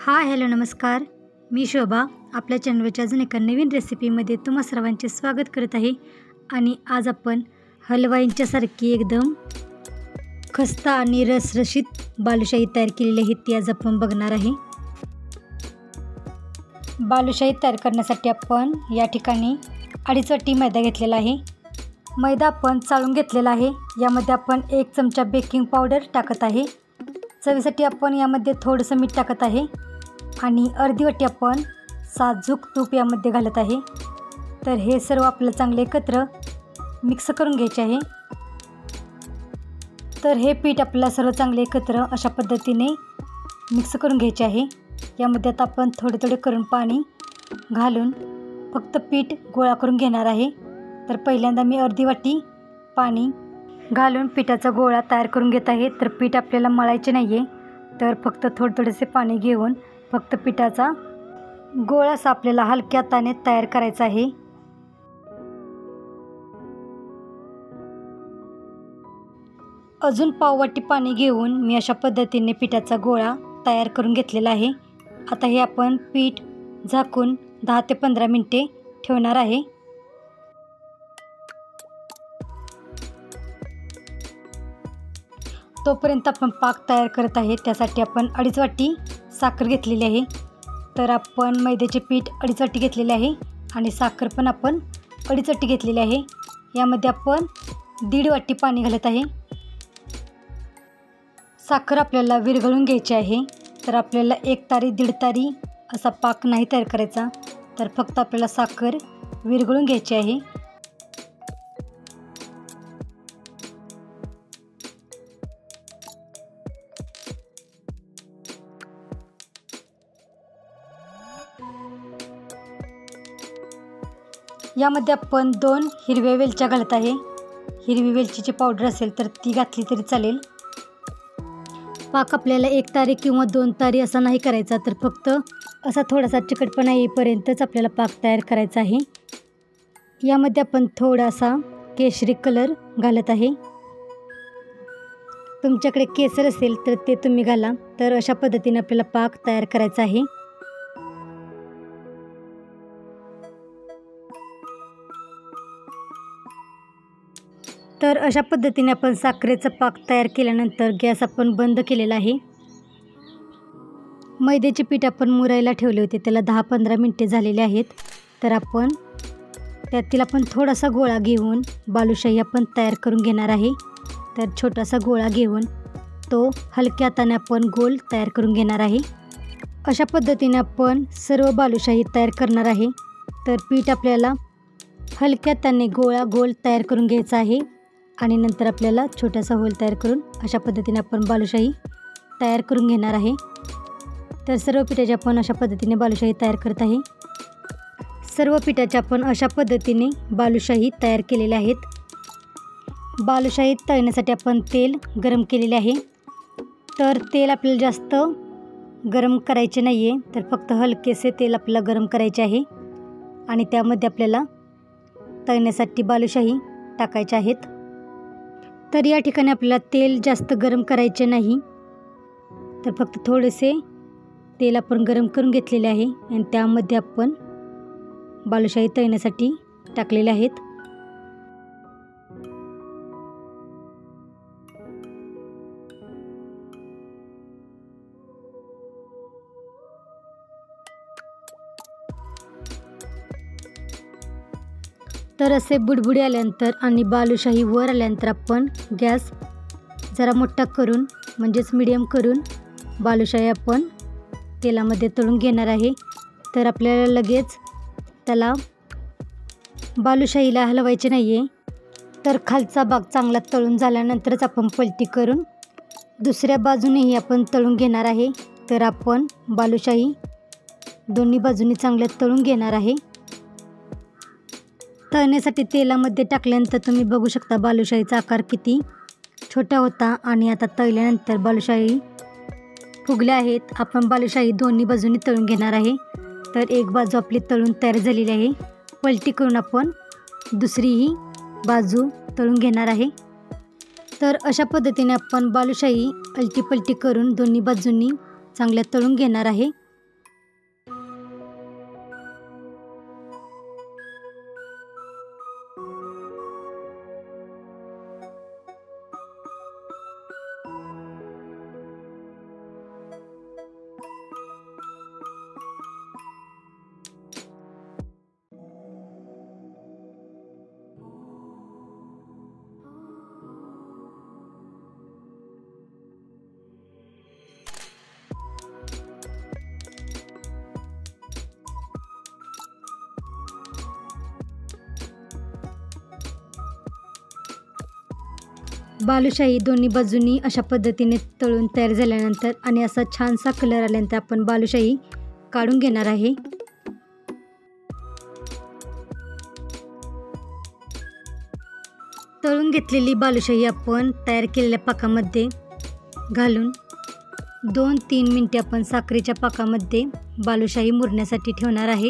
Hi hello नमस्कार. मी शोभा आपल्या चॅनलवरच्या अजून एका नवीन रेसिपीमध्ये तुम्हा सर्वांचे स्वागत करत आहे. आणि आज आपण हलवाईंच्यासारखी एकदम खस्ता आणि रसरशीत बालुशाही तयार केलेली आहे, ती आज आपण बघणार आहे. बालुशाही तयार करण्यासाठी आपण या ठिकाणी 2.5 वाटी मैदा घेतलेला आहे. मैदा आपण चाळून घेतलेला आहे. यामध्ये आपण 1 चमचा बेकिंग पावडर टाकत आहे. चवीसाठी आपण यामध्ये थोडंसं मीठ टाकत आहे आणि अर्धी वाटी आपण साजूक तूप यामध्ये घालत आहे. तर हे सर्व आपल्याला चांगले एकत्र मिक्स करून घ्यायचे आहे. तर हे पीठ आपल्याला सर्व चांगले एकत्र अशा पद्धतीने मिक्स करून घ्यायचे आहे. यामध्ये आता आपण थोडे थोडे करून पाणी घालून फक्त पीठ गोळा करून घेणार आहे. तर पहिल्यांदा मी अर्धी वाटी पाणी घालून पिठाचा गोळा तयार करून घेत आहे. तर पीठ आपल्याला मळायचे नाही आहे, तर फक्त थोडेसे पाणी घेऊन फक्त पिठाचा गोळासा आपल्याला हलक्या हाताने तयार करायचा आहे. अजून पाव वाटी पाणी घेऊन मी अशा पद्धतीने पिठाचा गोळा तयार करून घेतलेला आहे. आता हे आपण पीठ झाकून 10 ते 15 मिनिटे ठेवणार आहे. तोपर्यंत आपण पाक तयार करत आहे. त्यासाठी आपण 2.5 वाटी साखर घेतलेली आहे. तर आपण मैद्याचे पीठ 2.5 वाटी घेतलेले आहे आणि साखर पण आपण 2.5 वाटी घेतलेली आहे. यामध्ये आपण 1.5 वाटी पाणी घालत आहे. साखर आपल्याला विरघळून घ्यायची आहे. तर आपल्याला 1 तारी 1.5 तारी असा पाक नाही तयार करायचा, तर फक्त आपल्याला साखर विरघळून घ्यायची आहे. यामध्ये आपण 2 हिरव्या वेलच्या घालत आहे. हिरवी वेलचीची पावडर असेल तर ती घातली तरी चालेल. पाक आपल्याला 1 तारी किंवा 2 तारी असा नाही करायचा, तर फक्त असा थोडासा चिकटपणा येईपर्यंतच आपल्याला पाक तयार करायचा आहे. यामध्ये आपण थोडासा केशरी कलर घालत आहे. तुमच्याकडे केसर असेल तर ते तुम्ही घाला. तर अशा पद्धतीने आपल्याला पाक तयार करायचा आहे. तर अशा पद्धतीने आपण साखरेचा पाक तयार केल्यानंतर गॅस आपण बंद केलेला आहे. मैद्याचे पीठ आपण मुरायला ठेवले होते, त्याला 10-15 मिनिटे झालेले आहेत. तर आपण त्यातील थोडासा गोळा घेऊन बालुशाही आपण तयार करून घेणार आहे. तर छोटासा गोळा घेऊन तो हलक्या हाताने आपण गोल तयार करून घेणार आहे. अशा पद्धतीने आपण सर्व बालुशाही तयार करणार आहे. तर पीठ आपल्याला हलक्या हाताने गोल तयार करून घ्यायचा आहे आणि नंतर आपल्याला छोटासा होल तयार करून अशा पद्धतीने आपण बालुशाही तयार करून घेणार आहे. तर सर्व पिठाची आपण अशा पद्धतीने बालुशाही तयार करत आहे. सर्व पिठाच्या आपण अशा पद्धतीने बालुशाही तयार केलेल्या आहेत. बालुशाही तळण्यासाठी आपण तेल गरम केलेले आहे. तर तेल आपल्याला जास्त गरम करायचे नाही आहे, तर फक्त हलकेसे तेल आपल्याला गरम करायचे आहे आणि त्यामध्ये आपल्याला तळण्यासाठी बालुशाही टाकायचे आहेत. तर या ठिकाणी आपल्याला तेल जास्त गरम करायचे नाही, तर फक्त थोडेसे तेल आपण गरम करून घेतलेले आहे आणि त्यामध्ये आपण बालुशाही तळण्यासाठी टाकलेले आहेत. तर असे बुडबुडे आल्यानंतर आणि बालुशाही वर आल्यानंतर आपण गॅस जरा मोठा करून म्हणजेच मीडियम करून बालुशाही आपण तेलामध्ये तळून घेणार आहे. तर आपल्याला लगेच त्याला बालुशाहीला हलवायचे नाही आहे. तर खालचा भाग चांगला तळून झाल्यानंतरच आपण पलटी करून दुसऱ्या बाजूनेही आपण तळून घेणार आहे. तर आपण बालुशाही दोन्ही बाजूनी चांगल्या तळून घेणार आहे. तळण्यासाठी तेलामध्ये टाकल्यानंतर तुम्ही बघू शकता बालुशाहीचा आकार किती छोटा होता आणि आता तळल्यानंतर बालुशाही फुगल्या आहेत. आपण बालुशाही दोन्ही बाजूनी तळून घेणार आहे. तर एक बाजू आपली तळून तयार झालेली आहे. पलटी करून आपण दुसरीही बाजू तळून घेणार आहे. तर अशा पद्धतीने आपण बालुशाही अलटी पलटी करून दोन्ही बाजूंनी चांगल्या तळून घेणार आहे. बालुशाही दोन्ही बाजूंनी अशा पद्धतीने तळून तयार झाल्यानंतर आणि असा छानसा कलर आल्यानंतर आपण बालुशाही काढून घेणार आहे। तळून घेतलेली बालुशाही आपण तयार केलेल्या पाकामध्ये घालून 2-3 मिनिटे आपण साखरेच्या पाकामध्ये बालुशाही मुरण्यासाठी ठेवणार आहे।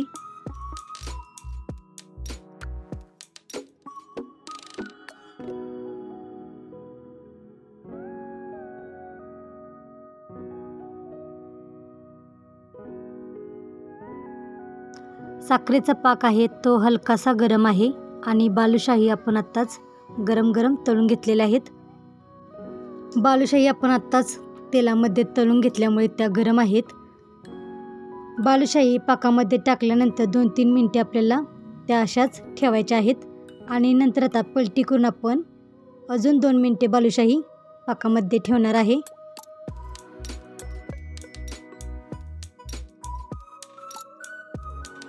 साखरेचा पाक आहे तो हलकासा गरम आहे आणि बालुशाही आपण आत्ताच गरम गरम तळून घेतलेल्या आहेत। बालुशाही आपण आत्ताच तेलामध्ये तळून घेतल्यामुळे त्या गरम आहेत। बालुशाही पाकामध्ये टाकल्यानंतर 2-3 मिनिटे आपल्याला त्या अशाच ठेवायच्या आहेत आणि नंतर आता पलटी करून आपण अजून 2 मिनिटे बालुशाही पाकामध्ये ठेवणार आहे।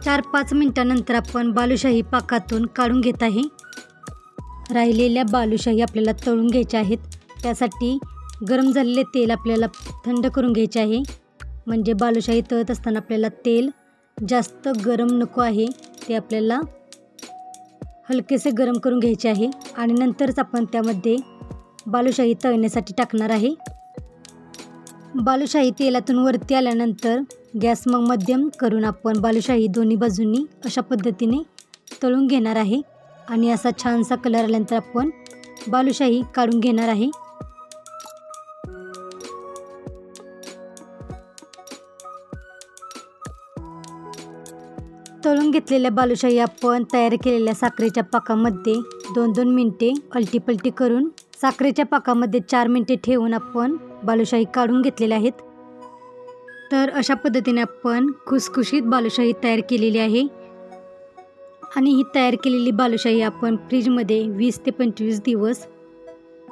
चार 5 मिनिटांनंतर आपण बालुशाही पाकातून काढून घेत आहे। राहिलेल्या बालुशाही आपल्याला तळून घ्यायच्या आहेत। त्यासाठी गरम झालेले तेल आपल्याला थंड करून घ्यायचे आहे। म्हणजे बालुशाही तळत असताना आपल्याला तेल जास्त गरम नको आहे, ते आपल्याला हलकेसे गरम करून घ्यायचे आहे आणि नंतरच आपण त्यामध्ये बालुशाही तळण्यासाठी टाकणार आहे। बालुशाही तेलातून वरती आल्यानंतर गॅस मग मध्यम करून आपण बालुशाही दोन्ही बाजूंनी अशा पद्धतीने तळून घेणार आहे आणि असा छानसा कलर आल्यानंतर आपण बालुशाही काढून घेणार आहे। तळून घेतलेल्या बालुशाही आपण तयार केलेल्या साखरेच्या पाकामध्ये 2-2 मिनिटे अलटीपलटी करून साखरेच्या पाकामध्ये 4 मिनिटे ठेवून आपण बालुशाही काढून घेतलेल्या आहेत। तर अशा पद्धतीने आपण खुसखुशीत बालुशाही तयार केलेली आहे आणि ही तयार केलेली बालुशाही आपण फ्रीजमध्ये 20 ते 25 दिवस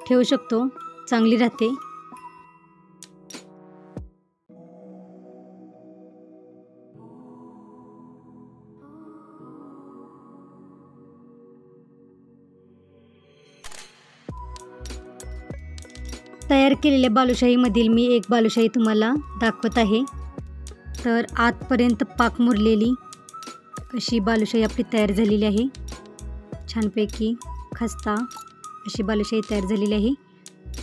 ठेवू शकतो, चांगली राहते। तयार केलेल्या बालुशाहीमधील मी एक बालुशाही तुम्हाला दाखवत आहे। तर आतपर्यंत पाक मुरलेली अशी बालुशाही आपली तयार झालेली आहे। छानपैकी खस्ता अशी बालुशाही तयार झालेली आहे।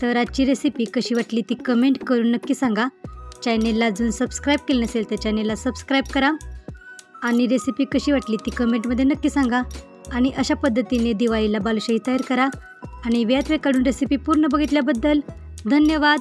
तर आजची रेसिपी कशी वाटली ती कमेंट करून नक्की सांगा। चॅनेलला अजून सबस्क्राईब केलं नसेल तर चॅनेलला सबस्क्राईब करा आणि रेसिपी कशी वाटली ती कमेंटमध्ये नक्की सांगा आणि अशा पद्धतीने दिवाळीला बालुशाही तयार करा आणि वेळात वेळ काढून रेसिपी पूर्ण बघितल्याबद्दल धन्यवाद।